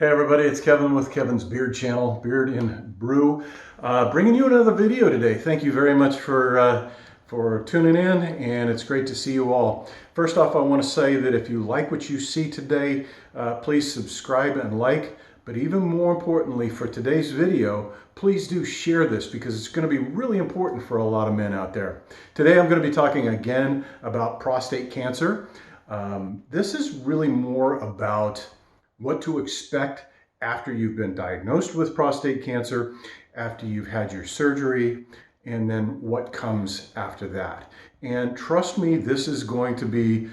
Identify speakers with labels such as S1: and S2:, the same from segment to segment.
S1: Hey everybody, it's Kevin with Kevin's Beard Channel, Beard and Brew, bringing you another video today. Thank you very much for tuning in, and it's great to see you all. First off, I want to say that if you like what you see today, please subscribe and like. But even more importantly, for today's video, please do share this because it's going to be really important for a lot of men out there. Today I'm going to be talking again about prostate cancer. This is really more about what to expect after you've been diagnosed with prostate cancer, after you've had your surgery, and then what comes after that. And trust me, this is going to be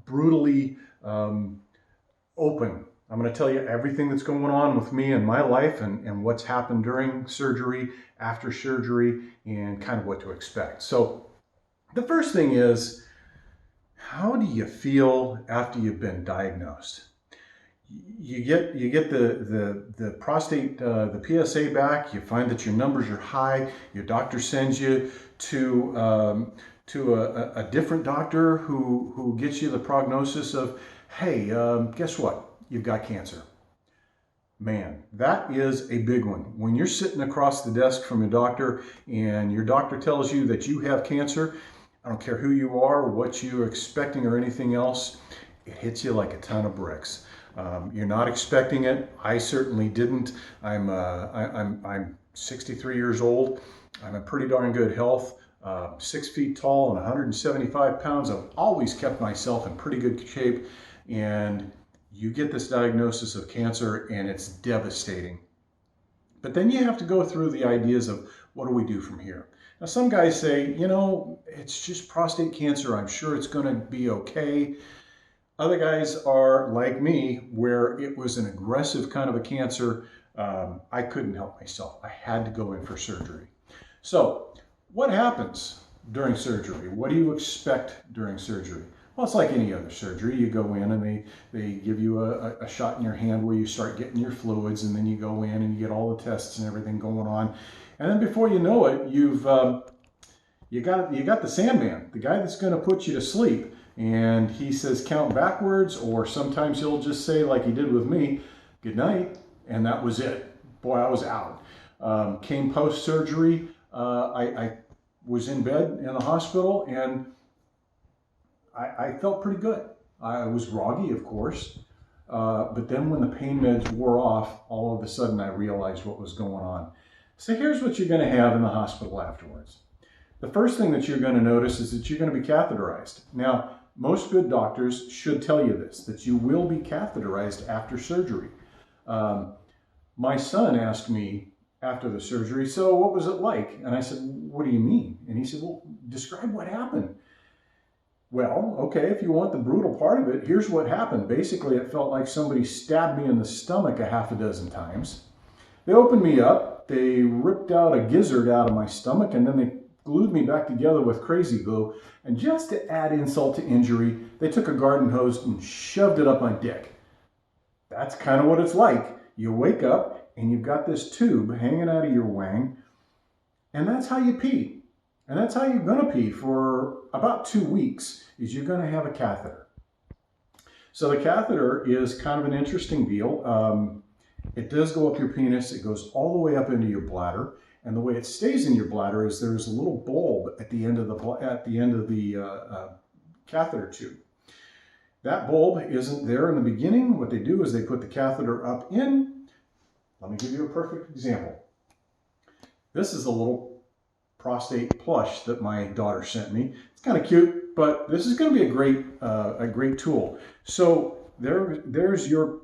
S1: brutally open. I'm going to tell you everything that's going on with me in my life and what's happened during surgery, after surgery, and kind of what to expect. So the first thing is, how do you feel after you've been diagnosed? You get the prostate, the PSA back. You find that your numbers are high. Your doctor sends you to a different doctor who gets you the prognosis of, hey, guess what? You've got cancer. Man, that is a big one. When you're sitting across the desk from your doctor and your doctor tells you that you have cancer, I don't care who you are, what you're expecting or anything else, it hits you like a ton of bricks. You're not expecting it. I certainly didn't. I'm 63 years old. I'm in pretty darn good health. 6 feet tall and 175 pounds. I've always kept myself in pretty good shape. And you get this diagnosis of cancer and it's devastating. But then you have to go through the ideas of what do we do from here? Now, some guys say, you know, it's just prostate cancer. I'm sure it's going to be okay. Other guys are like me, where it was an aggressive kind of a cancer. I couldn't help myself. I had to go in for surgery. So what happens during surgery? What do you expect during surgery? Well, it's like any other surgery. You go in and they give you a shot in your hand where you start getting your fluids, and then you go in and you get all the tests and everything going on. And then before you know it, you got the Sandman, the guy that's going to put you to sleep. And he says count backwards, or sometimes he'll just say, like he did with me, good night, and that was it. Boy, I was out. Came post-surgery. I was in bed in the hospital, and I felt pretty good. I was groggy, of course, but then when the pain meds wore off, all of a sudden I realized what was going on. So here's what you're going to have in the hospital afterwards. The first thing that you're going to notice is that you're going to be catheterized. Now, most good doctors should tell you this, that you will be catheterized after surgery. My son asked me after the surgery, so what was it like? And I said, what do you mean? And he said, well, describe what happened. Well, okay, if you want the brutal part of it, here's what happened. Basically, it felt like somebody stabbed me in the stomach a half a dozen times. They opened me up, they ripped out a gizzard out of my stomach, and then they glued me back together with crazy glue, and just to add insult to injury, they took a garden hose and shoved it up my dick. That's kind of what it's like. You wake up and you've got this tube hanging out of your wang, and that's how you pee. And that's how you're going to pee for about 2 weeks, is you're going to have a catheter. So the catheter is kind of an interesting deal. It does go up your penis. It goes all the way up into your bladder. And the way it stays in your bladder is there's a little bulb at the end of the catheter tube. That bulb isn't there in the beginning. What they do is they put the catheter up in. Let me give you a perfect example. This is a little prostate plush that my daughter sent me. It's kind of cute, but this is going to be a great tool. So there's your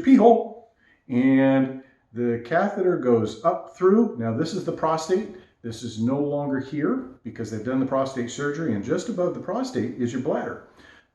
S1: pee hole, and the catheter goes up through. Now this is the prostate. This is no longer here because they've done the prostate surgery, and just above the prostate is your bladder.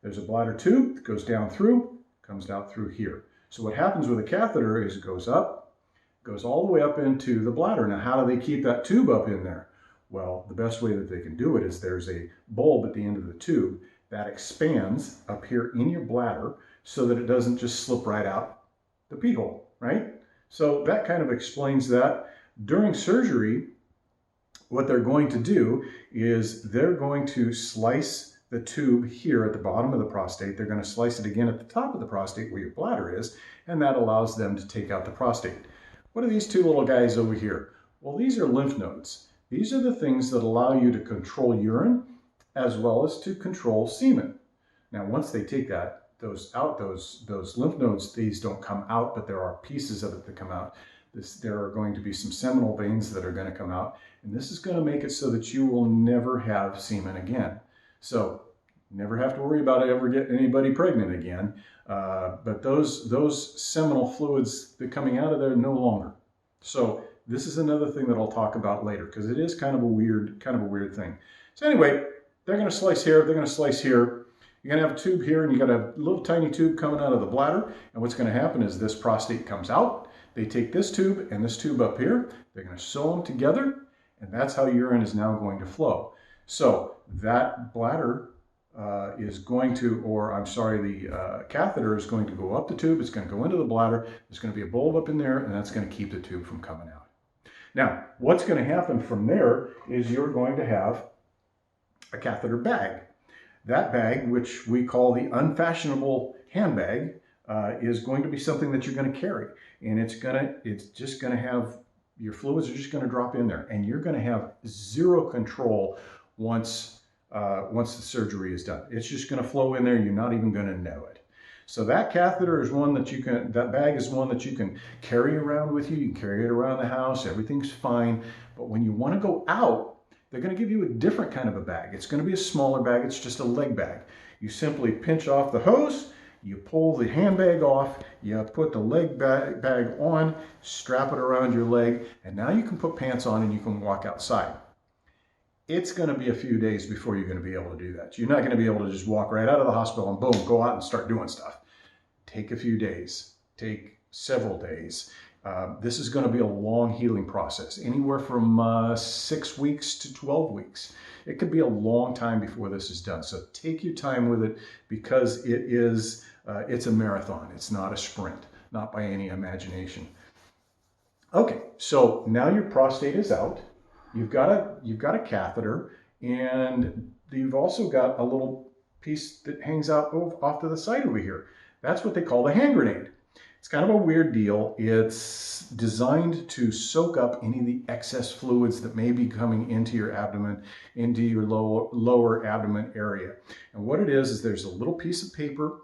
S1: There's a bladder tube that goes down through, comes out through here. So what happens with a catheter is it goes up, goes all the way up into the bladder. Now how do they keep that tube up in there? Well, the best way that they can do it is there's a bulb at the end of the tube that expands up here in your bladder so that it doesn't just slip right out the pee hole, right? So that kind of explains that. During surgery, what they're going to do is they're going to slice the tube here at the bottom of the prostate. They're going to slice it again at the top of the prostate where your bladder is, and that allows them to take out the prostate. What are these two little guys over here? Well, these are lymph nodes. These are the things that allow you to control urine as well as to control semen. Now, once they take those lymph nodes, these don't come out, but there are pieces of it that come out. There are going to be some seminal veins that are going to come out, and this is going to make it so that you will never have semen again. So never have to worry about ever getting anybody pregnant again. But those seminal fluids that are coming out of there no longer. So this is another thing that I'll talk about later because it is kind of a weird thing. So anyway, they're going to slice here, they're going to slice here. You're going to have a tube here, and you got a little tiny tube coming out of the bladder. And what's going to happen is this prostate comes out. They take this tube and this tube up here. They're going to sew them together, and that's how urine is now going to flow. So that bladder is going to, or I'm sorry, the catheter is going to go up the tube. It's going to go into the bladder. There's going to be a bulb up in there, and that's going to keep the tube from coming out. Now, what's going to happen from there is you're going to have a catheter bag. That bag, which we call the unfashionable handbag, is going to be something that you're going to carry, and it's just going to have, your fluids are just going to drop in there, and you're going to have zero control once the surgery is done. It's just going to flow in there. You're not even going to know it. So that catheter is one that that bag is one that you can carry around with you. You can carry it around the house. Everything's fine. But when you want to go out, they're going to give you a different kind of a bag. It's going to be a smaller bag. It's just a leg bag. You simply pinch off the hose, you pull the handbag off, you put the leg bag on, strap it around your leg, and now you can put pants on and you can walk outside. It's going to be a few days before you're going to be able to do that. You're not going to be able to just walk right out of the hospital and boom, go out and start doing stuff. Take a few days, take several days. This is going to be a long healing process, anywhere from 6 weeks to 12 weeks. It could be a long time before this is done. So take your time with it because it's a marathon. It's not a sprint, not by any imagination. Okay, so now your prostate is out. You've got a catheter, and you've also got a little piece that hangs out off to the side over here. That's what they call the hand grenade. It's kind of a weird deal. It's designed to soak up any of the excess fluids that may be coming into your abdomen, into your lower abdomen area. And what it is there's a little piece of paper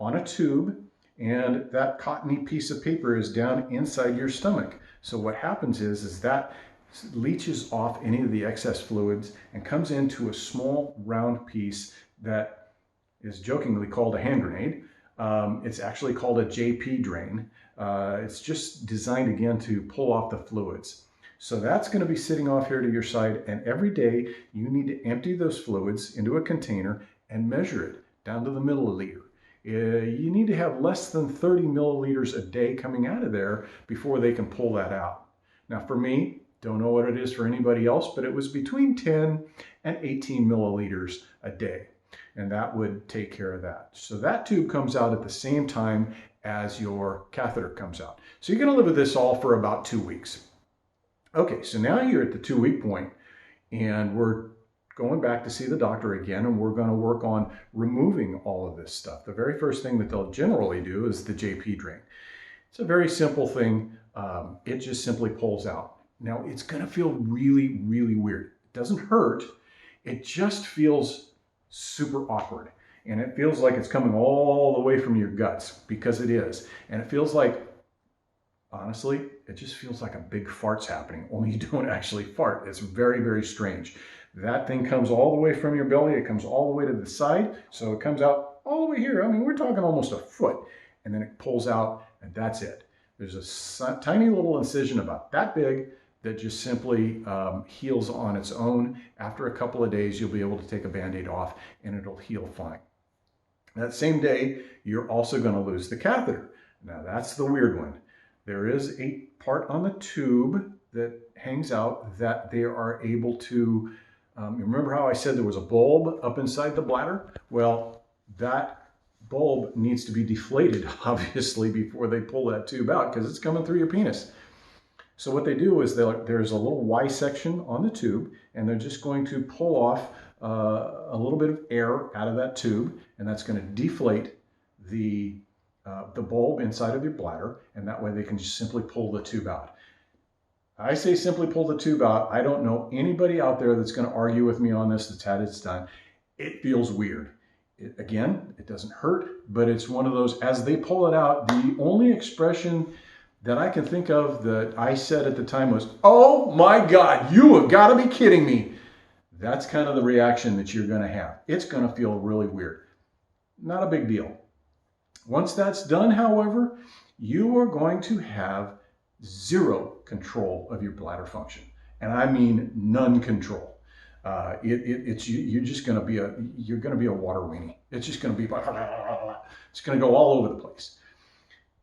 S1: on a tube, and that cottony piece of paper is down inside your stomach. So what happens is that leaches off any of the excess fluids and comes into a small round piece that is jokingly called a hand grenade. It's actually called a JP drain. It's just designed again to pull off the fluids. So that's going to be sitting off here to your side, and every day you need to empty those fluids into a container and measure it down to the milliliter. You need to have less than 30 milliliters a day coming out of there before they can pull that out. Now for me, don't know what it is for anybody else, but it was between 10 and 18 milliliters a day. And that would take care of that. So that tube comes out at the same time as your catheter comes out. So you're going to live with this all for about 2 weeks. Okay, so now you're at the 2-week point, and we're going back to see the doctor again, and we're going to work on removing all of this stuff. The very first thing that they'll generally do is the JP drain. It's a very simple thing. It just simply pulls out. Now, it's going to feel really, really weird. It doesn't hurt. It just feels super awkward. And it feels like it's coming all the way from your guts, because it is. And it feels like, honestly, it just feels like a big fart's happening, only you don't actually fart. It's very, very strange. That thing comes all the way from your belly. It comes all the way to the side. So it comes out all the way here. I mean, we're talking almost a foot. And then it pulls out, and that's it. There's a tiny little incision about that big that just simply heals on its own. After a couple of days, you'll be able to take a Band-Aid off and it'll heal fine. That same day, you're also going to lose the catheter. Now that's the weird one. There is a part on the tube that hangs out that they are able to, remember how I said there was a bulb up inside the bladder? Well, that bulb needs to be deflated, obviously, before they pull that tube out, because it's coming through your penis. So what they do is there's a little Y section on the tube, and they're just going to pull off a little bit of air out of that tube, and that's going to deflate the the bulb inside of your bladder, and that way they can just simply pull the tube out. I say simply pull the tube out. I don't know anybody out there that's going to argue with me on this that's had it done. It feels weird. Again, it doesn't hurt, but it's one of those, as they pull it out, the only expression that I can think of that I said at the time was, "Oh my God, you have got to be kidding me." That's kind of the reaction that you're going to have. It's going to feel really weird. Not a big deal. Once that's done, however, you are going to have zero control of your bladder function. And I mean none control. You're just going to be a water weenie. It's just going to be, it's going to go all over the place.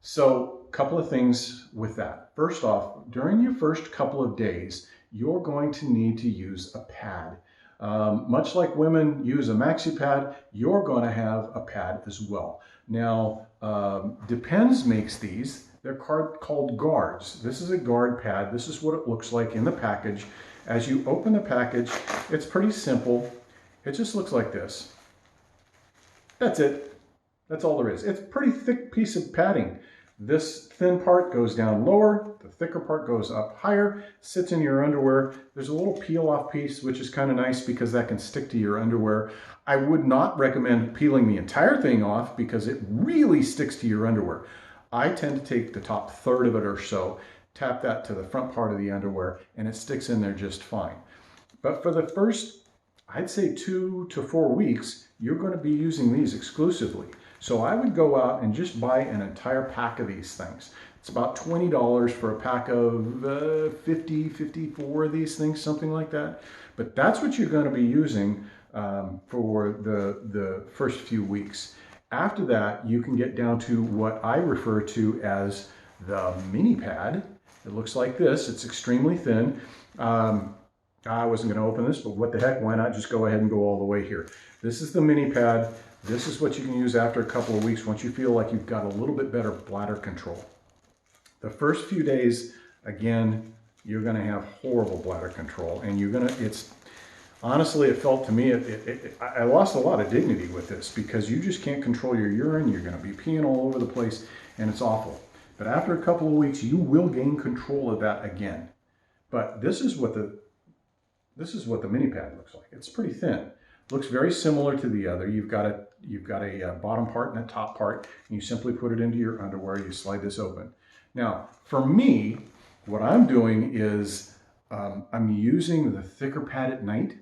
S1: So a couple of things with that. First off, during your first couple of days, you're going to need to use a pad. Much like women use a maxi pad, you're going to have a pad as well. Now, Depends makes these. They're called guards. This is a guard pad. This is what it looks like in the package. As you open the package, it's pretty simple. It just looks like this. That's it. That's all there is. It's a pretty thick piece of padding. This thin part goes down lower, the thicker part goes up higher, sits in your underwear. There's a little peel-off piece, which is kind of nice because that can stick to your underwear. I would not recommend peeling the entire thing off because it really sticks to your underwear. I tend to take the top third of it or so, tap that to the front part of the underwear, and it sticks in there just fine. But for the first, I'd say 2 to 4 weeks, you're going to be using these exclusively. So I would go out and just buy an entire pack of these things. It's about $20 for a pack of 54 of these things, something like that. But that's what you're going to be using for the first few weeks. After that, you can get down to what I refer to as the mini pad. It looks like this. It's extremely thin. I wasn't going to open this, but what the heck, why not just go ahead and go all the way here. This is the mini pad. This is what you can use after a couple of weeks once you feel like you've got a little bit better bladder control. The first few days, again, you're going to have horrible bladder control, and honestly, it felt to me, I lost a lot of dignity with this because you just can't control your urine. You're going to be peeing all over the place, and it's awful. But after a couple of weeks, you will gain control of that again. But this is what the mini pad looks like. It's pretty thin. Looks very similar to the other. You've got a bottom part and a top part, and you simply put it into your underwear. You slide this open. Now, for me, what I'm doing is I'm using the thicker pad at night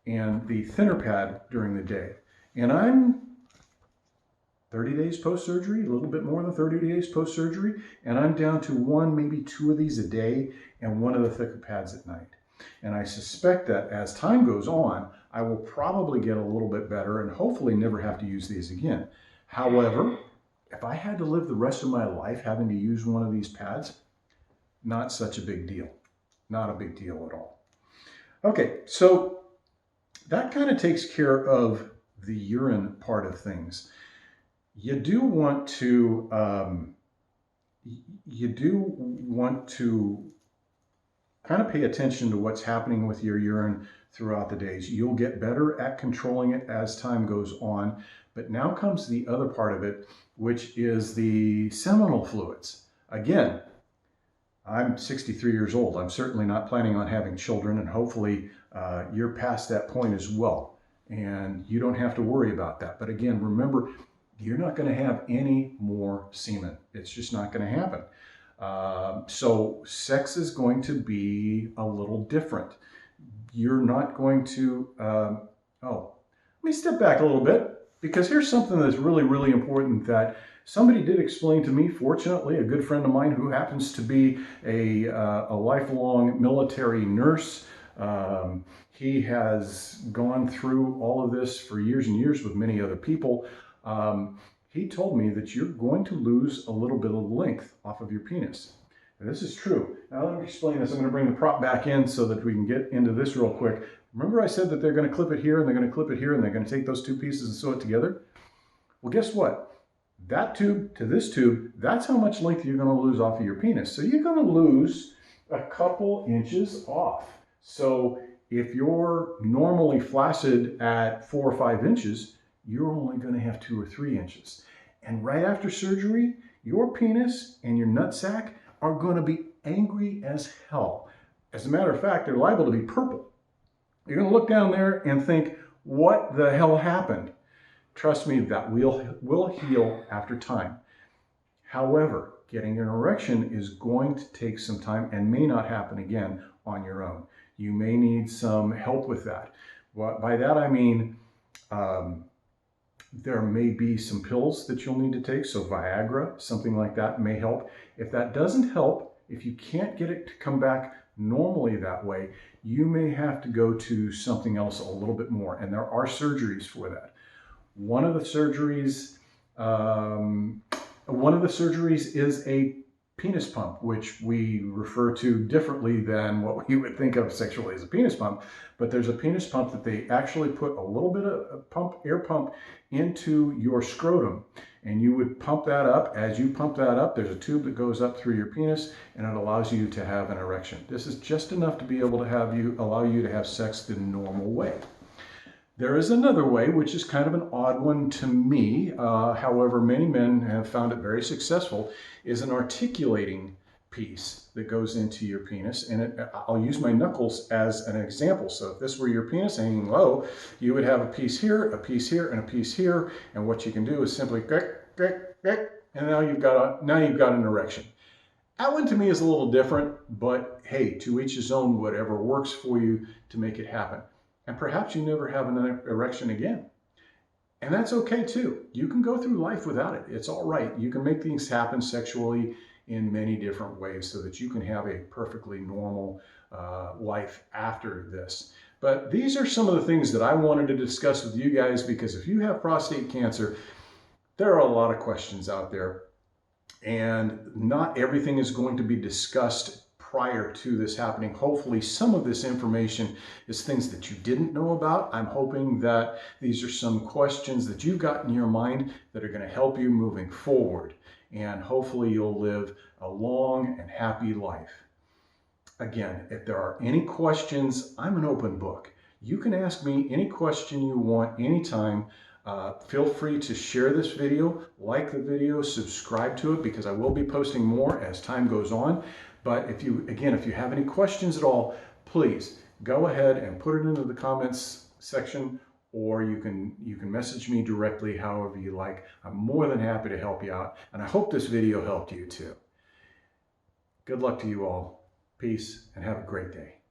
S1: and the thinner pad during the day. And I'm 30 days post-surgery, a little bit more than 30 days post-surgery, and I'm down to 1, maybe 2 of these a day and one of the thicker pads at night. And I suspect that as time goes on, I will probably get a little bit better and hopefully never have to use these again. However, if I had to live the rest of my life having to use one of these pads, not such a big deal. Not a big deal at all. Okay, so that kind of takes care of the urine part of things. You do want to kind of pay attention to what's happening with your urine throughout the days. You'll get better at controlling it as time goes on. But now comes the other part of it, which is the seminal fluids. Again, I'm 63 years old. I'm certainly not planning on having children, and hopefully you're past that point as well. And you don't have to worry about that. But again, remember, you're not going to have any more semen. It's just not going to happen. So sex is going to be a little different. You're not going to, let me step back a little bit, because here's something that's really, really important that somebody did explain to me. Fortunately, a good friend of mine who happens to be a lifelong military nurse. He has gone through all of this for years and years with many other people. He told me that you're going to lose a little bit of length off of your penis. And this is true. Now let me explain this. I'm going to bring the prop back in so that we can get into this real quick. Remember I said that they're going to clip it here and they're going to clip it here and they're going to take those two pieces and sew it together? Well, guess what? That tube to this tube, that's how much length you're going to lose off of your penis. So you're going to lose a couple inches off. So if you're normally flaccid at 4 or 5 inches, you're only going to have 2 or 3 inches. And right after surgery, your penis and your nutsack are going to be angry as hell. As a matter of fact, they're liable to be purple. You're going to look down there and think, what the hell happened? Trust me, that will heal after time. However, getting an erection is going to take some time and may not happen again on your own. You may need some help with that. By that I mean, there may be some pills that you'll need to take. So Viagra, something like that may help. If that doesn't help, if you can't get it to come back normally that way, you may have to go to something else a little bit more. And there are surgeries for that. One of the surgeries is a penis pump, which we refer to differently than what we would think of sexually as a penis pump. But there's a penis pump that they actually put a little bit of air pump into your scrotum. And you would pump that up. As you pump that up, there's a tube that goes up through your penis, and it allows you to have an erection. This is just enough to be able to allow you to have sex the normal way. There is another way, which is kind of an odd one to me. However, many men have found it very successful, is an articulating piece that goes into your penis. And I'll use my knuckles as an example. So if this were your penis hanging low, you would have a piece here, a piece here, and a piece here. And what you can do is simply, and now you've got an erection. That one to me is a little different, but hey, to each his own, whatever works for you to make it happen. And perhaps you never have an erection again. And that's okay too. You can go through life without it. It's all right. You can make things happen sexually in many different ways so that you can have a perfectly normal life after this. But these are some of the things that I wanted to discuss with you guys, because if you have prostate cancer, there are a lot of questions out there, and not everything is going to be discussed prior to this happening. Hopefully some of this information is things that you didn't know about. I'm hoping that these are some questions that you've got in your mind that are going to help you moving forward. And hopefully you'll live a long and happy life. Again, if there are any questions, I'm an open book. You can ask me any question you want anytime. Feel free to share this video, like the video, subscribe to it, because I will be posting more as time goes on. But if you have any questions at all, please go ahead and put it into the comments section, or you can message me directly however you like. I'm more than happy to help you out, and I hope this video helped you too. Good luck to you all. Peace, and have a great day.